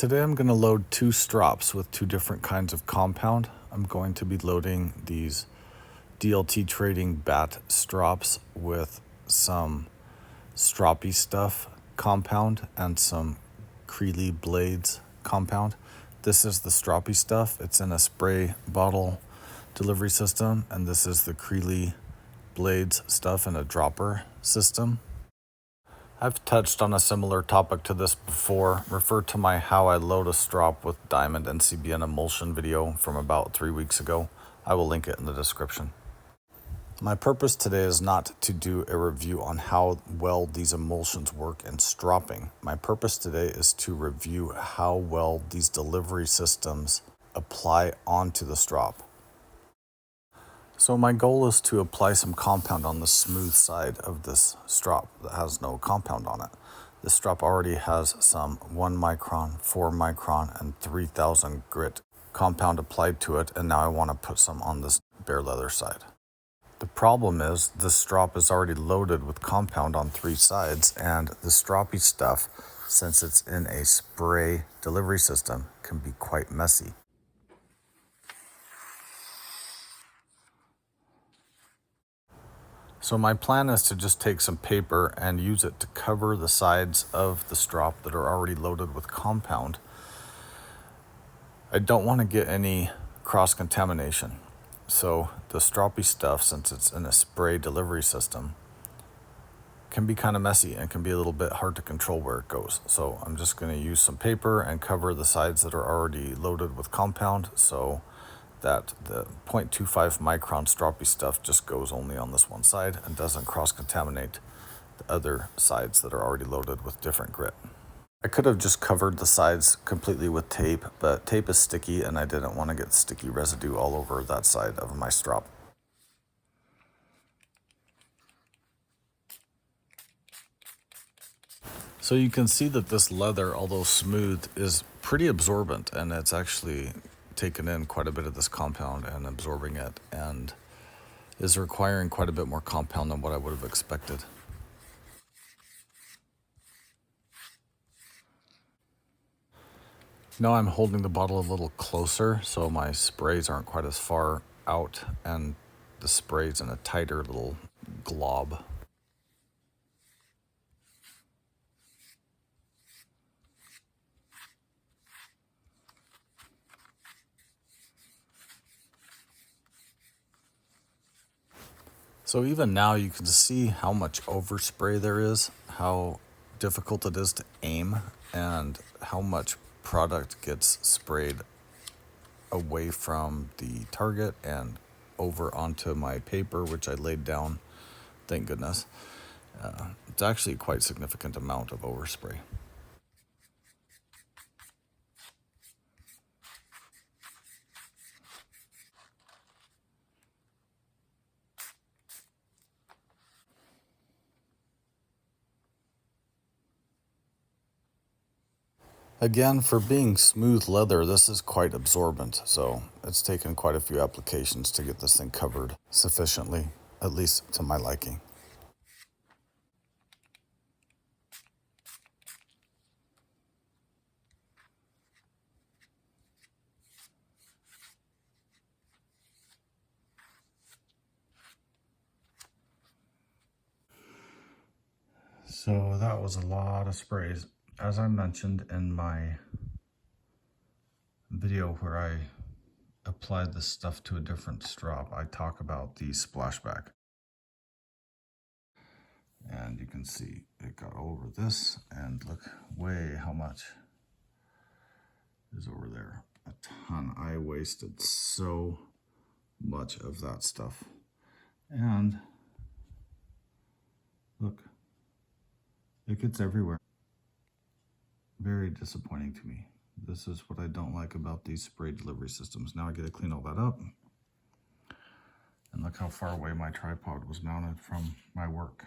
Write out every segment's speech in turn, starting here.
Today I'm going to load two strops with two different kinds of compound. I'm going to be loading these DLT Trading Bat Strops with some Stroppy Stuff compound and some Creely Blades compound. This is the Stroppy Stuff. It's in a spray bottle delivery system, and this is the Creely Blades stuff in a dropper system. I've touched on a similar topic to this before. Refer to my How I Load a Strop with Diamond NCB and Emulsion video from about 3 weeks ago. I will link it in the description. My purpose today is not to do a review on how well these emulsions work in stropping. My purpose today is to review how well these delivery systems apply onto the strop. So my goal is to apply some compound on the smooth side of this strop that has no compound on it. This strop already has some 1 micron, 4 micron, and 3000 grit compound applied to it, and now I want to put some on this bare leather side. The problem is this strop is already loaded with compound on 3 sides, and the Stroppy Stuff, since it's in a spray delivery system, can be quite messy. So my plan is to just take some paper and use it to cover the sides of the strop that are already loaded with compound. I don't want to get any cross-contamination. So the Stroppy Stuff, since it's in a spray delivery system, can be kind of messy and can be a little bit hard to control where it goes. So I'm just going to use some paper and cover the sides that are already loaded with compound so that the 0.25 micron Stroppy Stuff just goes only on this one side and doesn't cross-contaminate the other sides that are already loaded with different grit. I could have just covered the sides completely with tape, but tape is sticky and I didn't want to get sticky residue all over that side of my strop. So you can see that this leather, although smooth, is pretty absorbent, and it's actually taken in quite a bit of this compound and absorbing it, and is requiring quite a bit more compound than what I would have expected. Now I'm holding the bottle a little closer so my sprays aren't quite as far out and the spray's in a tighter little glob. So even now you can see how much overspray there is, how difficult it is to aim, and how much product gets sprayed away from the target and over onto my paper, which I laid down, thank goodness. It's actually quite a significant amount of overspray. Again, for being smooth leather, this is quite absorbent, so it's taken quite a few applications to get this thing covered sufficiently, at least to my liking. So that was a lot of sprays. As I mentioned in my video where I applied this stuff to a different strop, I talk about the splashback. And you can see it got over this, and look way how much is over there. A ton. I wasted so much of that stuff. And look, it gets everywhere. Very disappointing to me. This is what I don't like about these spray delivery systems. Now I get to clean all that up. And look how far away my tripod was mounted from my work.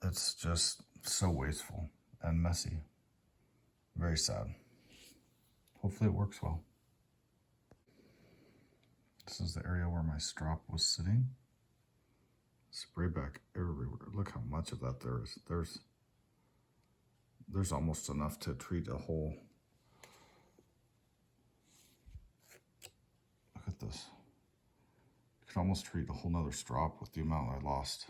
It's just so wasteful and messy. Very sad. Hopefully it works well. This is the area where my strop was sitting. Spray back everywhere. Look how much of that there is. There's there's almost enough to treat a whole, look at this. You can almost treat a whole nother strop with the amount I lost.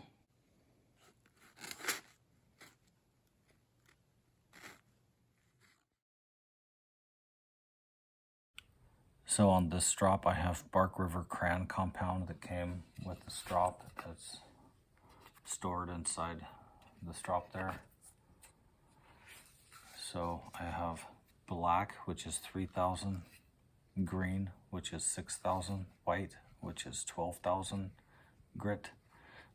So on this strop, I have Bark River crayon compound that came with the strop. That's stored inside the strop there. So I have black, which is 3,000, green, which is 6,000, white, which is 12,000, grit.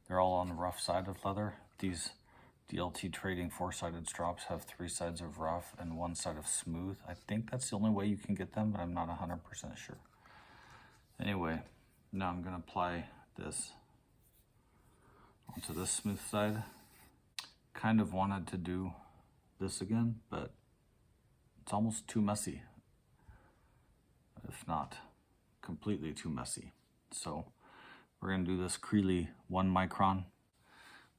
They're all on the rough side of leather. These DLT Trading 4-sided strops have 3 sides of rough and 1 side of smooth. I think that's the only way you can get them, but I'm not 100% sure. Anyway, now I'm gonna apply this onto this smooth side. Kind of wanted to do this again, but it's almost too messy, if not completely too messy. So we're gonna do this Creely 1 micron.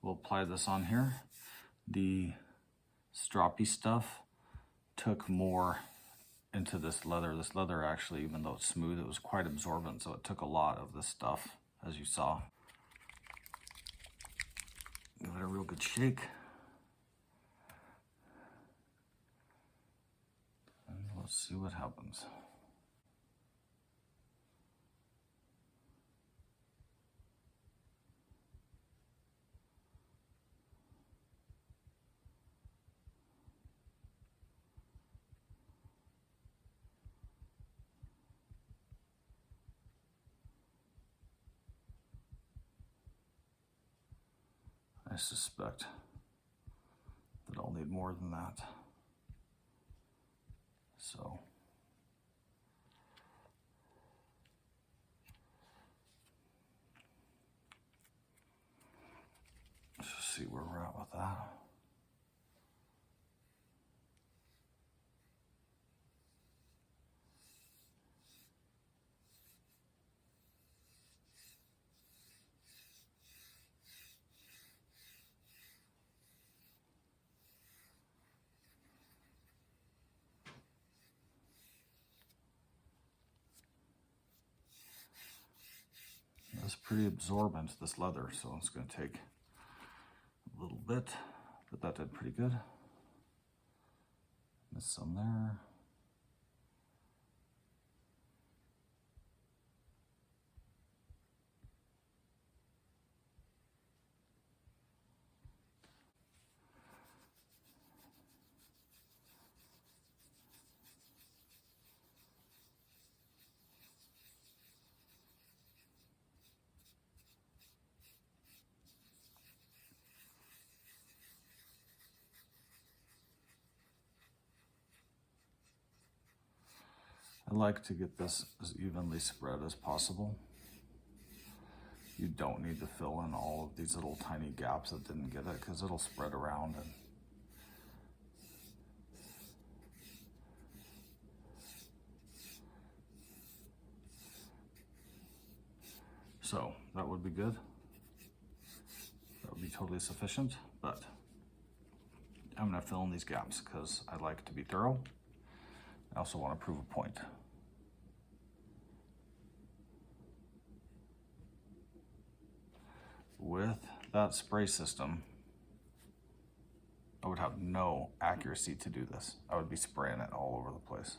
We'll apply this on here. The Stroppy Stuff took more into this leather. This leather actually, even though it's smooth, it was quite absorbent, so it took a lot of this stuff, as you saw. Give it a real good shake. And let's see what happens. I suspect that I'll need more than that. So let's just see where we're at with that. It's pretty absorbent, this leather, so it's going to take a little bit, but that did pretty good. Missed some there. I like to get this as evenly spread as possible. You don't need to fill in all of these little tiny gaps that didn't get it, because it'll spread around. And so that would be good. That would be totally sufficient, but I'm gonna fill in these gaps because I like to be thorough. I also want to prove a point. With that spray system, I would have no accuracy to do this. I would be spraying it all over the place.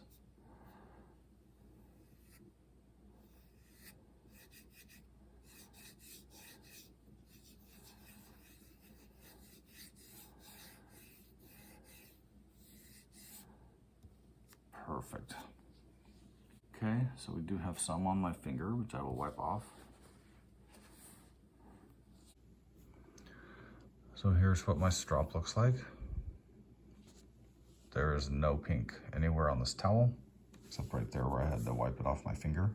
Perfect. Okay, so we do have some on my finger, which I will wipe off. So here's what my strop looks like. There is no pink anywhere on this towel, except right there where I had to wipe it off my finger.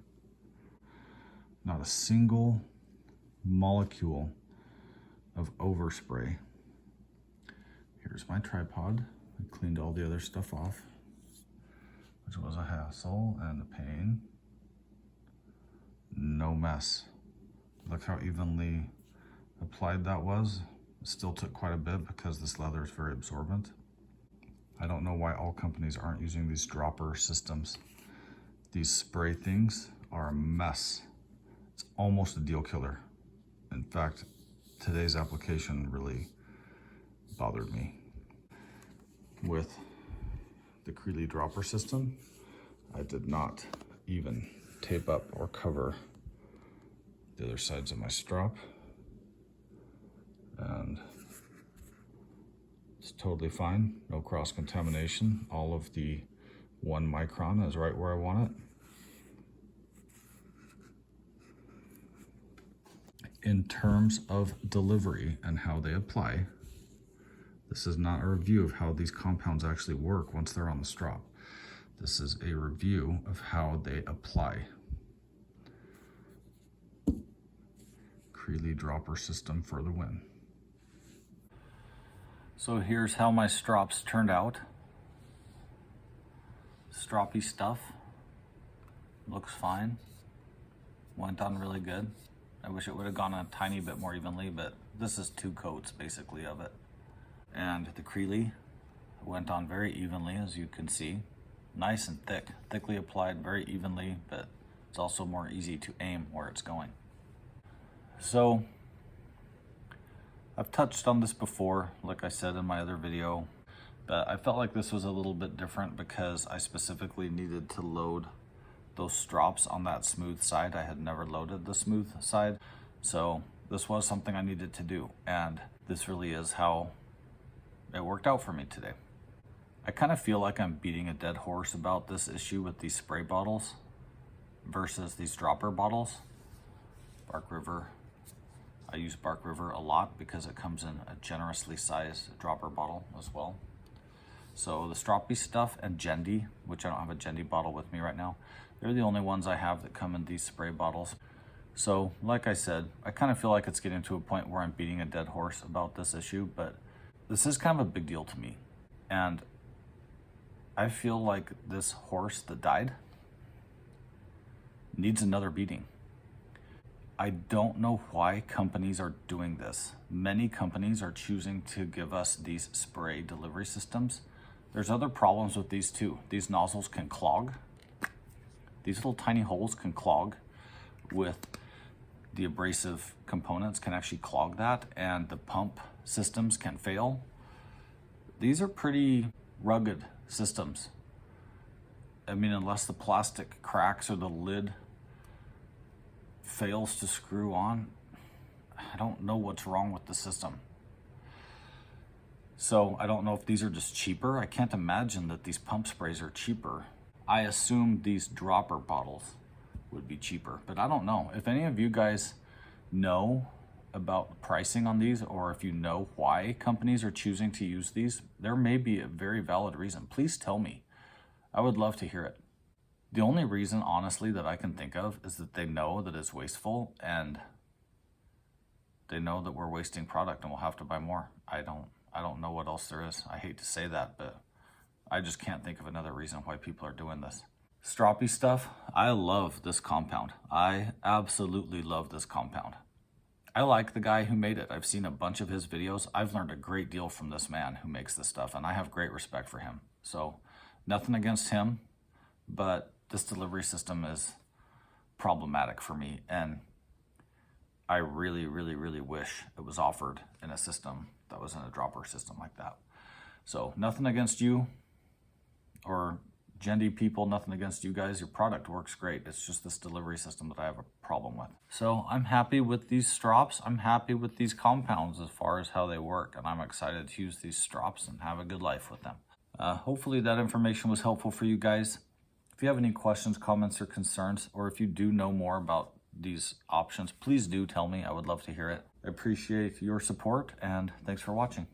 Not a single molecule of overspray. Here's my tripod. I cleaned all the other stuff off, which was a hassle and a pain. No mess. Look how evenly applied that was. It still took quite a bit because this leather is very absorbent. I don't know why all companies aren't using these dropper systems. These spray things are a mess. It's almost a deal killer. In fact, today's application really bothered me. With the Creely dropper system, I did not even tape up or cover the other sides of my strop, and it's totally fine, no cross-contamination. All of the 1 micron is right where I want it. In terms of delivery and how they apply, this is not a review of how these compounds actually work once they're on the strop. This is a review of how they apply. Creely dropper system for the win. So here's how my strops turned out. Stroppy Stuff. Looks fine. Went on really good. I wish it would have gone a tiny bit more evenly, but this is 2 coats basically of it. And the Creely went on very evenly, as you can see. Nice and thick, thickly applied very evenly, but it's also more easy to aim where it's going. So I've touched on this before, like I said in my other video, but I felt like this was a little bit different because I specifically needed to load those strops on that smooth side. I had never loaded the smooth side, so this was something I needed to do, and this really is how it worked out for me today. I kind of feel like I'm beating a dead horse about this issue with these spray bottles versus these dropper bottles. Bark River. I use Bark River a lot because it comes in a generously sized dropper bottle as well. So the Stroppy Stuff and Gendy, which I don't have a Gendy bottle with me right now, they're the only ones I have that come in these spray bottles. So like I said, I kind of feel like it's getting to a point where I'm beating a dead horse about this issue, but this is kind of a big deal to me. And I feel like this horse that died needs another beating. I don't know why companies are doing this. Many companies are choosing to give us these spray delivery systems. There's other problems with these too. These nozzles can clog. These little tiny holes can clog with the abrasive components, can actually clog that, and the pump systems can fail. These are pretty rugged systems. I mean, unless the plastic cracks or the lid fails to screw on, I don't know what's wrong with the system. So I don't know if these are just cheaper. I can't imagine that these pump sprays are cheaper. I assume these dropper bottles would be cheaper, but I don't know. If any of you guys know about pricing on these, or if you know why companies are choosing to use these, there may be a very valid reason. Please tell me. I would love to hear it. The only reason, honestly, that I can think of is that they know that it's wasteful, and they know that we're wasting product and we'll have to buy more. I don't know what else there is. I hate to say that, but I just can't think of another reason why people are doing this. Stroppy Stuff, I love this compound. I absolutely love this compound. I like the guy who made it. I've seen a bunch of his videos. I've learned a great deal from this man who makes this stuff, and I have great respect for him. So nothing against him, but this delivery system is problematic for me, and I really, really, really wish it was offered in a system that was in a dropper system like that. So nothing against you or Gendy people, nothing against you guys. Your product works great. It's just this delivery system that I have a problem with. So I'm happy with these strops. I'm happy with these compounds as far as how they work, and I'm excited to use these strops and have a good life with them. Hopefully that information was helpful for you guys. If you have any questions, comments, or concerns, or if you do know more about these options, please do tell me. I would love to hear it. I appreciate your support, and thanks for watching.